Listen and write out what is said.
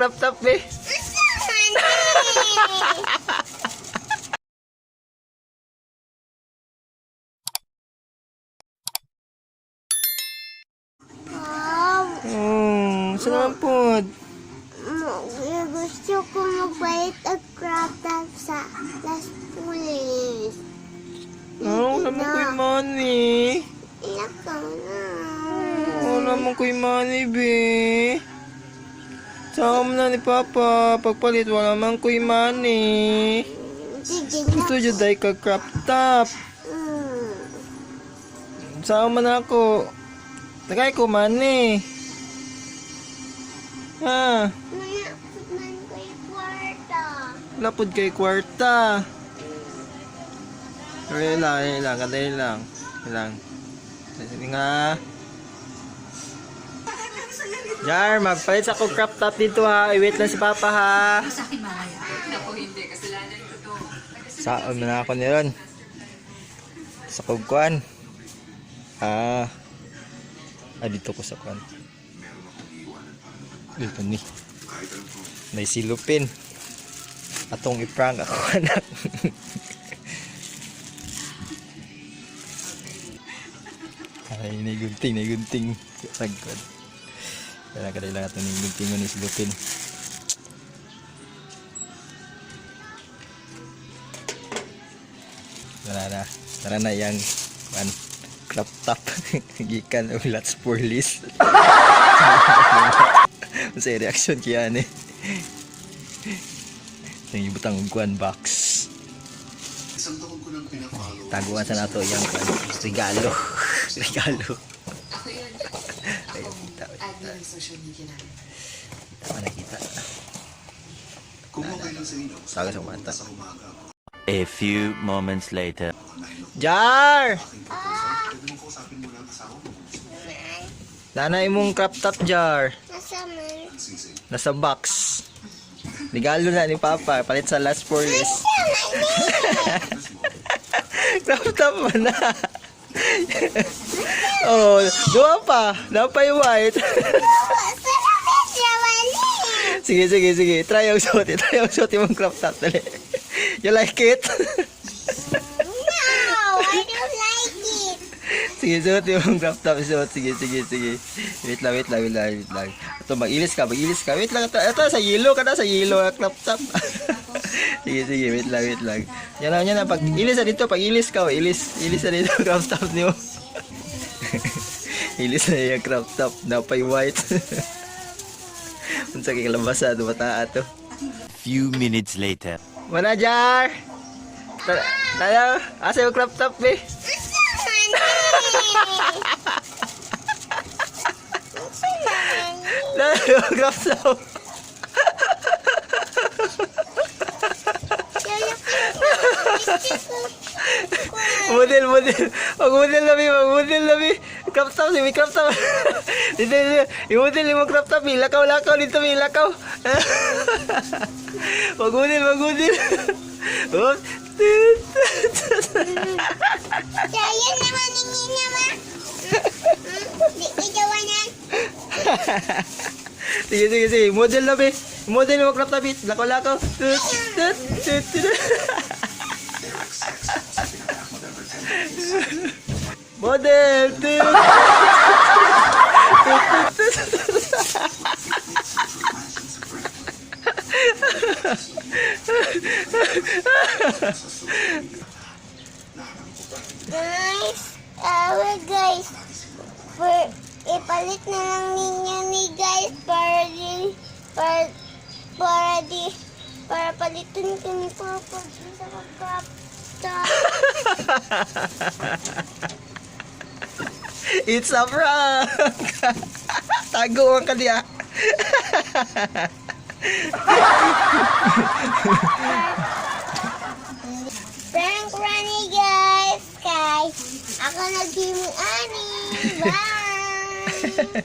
Croptop eh. Saan naman po? Gusto ko magpalit ang croptop sa last police. Oo naman ko yung money. Iyak ka na. Oo naman ko yung money, be. Sama mo na ni Papa. Pagpalit, wala naman ko yung money. Sige na. Gusto dyan dahil ka crop top. Sama na ako. Tagay ko money. Ha? Manapot ko yung kwarta. Lapod kay kwarta. Kadali lang. Sige nga. Jar, magpalit sa akong crop top dito ha. I-wait lang si Papa ha. Sa akin mamaya. Naku, hindi. Kasalanan ko to. Saan na ako niyon? Sa kugkuan. Dito ko sa kwan. Dito ni. Naisilupin. Atong iprank ako anak. Ay, naigunting. Sagkod. Kaya lang ito naigunting mo naisilupin. Tara na yang crop top. Gikan ulat sporlis. Masaya reaction kaya ni. Nang ibutang kuan box. Taguan sa nato yang regalo. Regalo. Ayun, kita. Social media namin. Nakita. Taga sa mata. A few moments later. Jar! Nanay mong crop top, Jar. Nasa box. Regalo na ni Papa. Palit sa last four list. Crop top mo na. Oh, dua pa. Dua pa yung white. Sige. Try yung suot mong crop top. Dali. You like it? No, I don't like it. Sige, suot yung crop top. Sige. Wait lang. Ito, mag-ilis ka. Wait lang. Ito, sa yellow ka na. Sa yellow crop top. Sige. Wait lang. Yan na. Pag ilis na dito. Pag ilis ka. Ilis na dito crop top niyo. Ilis na yung crop top. Napay white. Unsa kay kalabasa. Dumata ato. Few minutes later. Mana, Jar? Tayo. Asa yung crop top, be? Yung crop top. Model. Mag-model na, be. Crop top, may crop top. Dito. Yung model, yung crop top, be. Lakaw. Dito, be. Lakaw. Mag-model. Oh. Sayang naman ini naman. Di kajawan yan. Sige. Model na, be. Model mo crop top, be. Lakaw. Model. Guys, ipalit na lang ninyo ni guys para palitin ko ni Papa sa crop top. It's a prank. Tago ka diya. Prank runny guys. Ako nag-giving ani. Bye.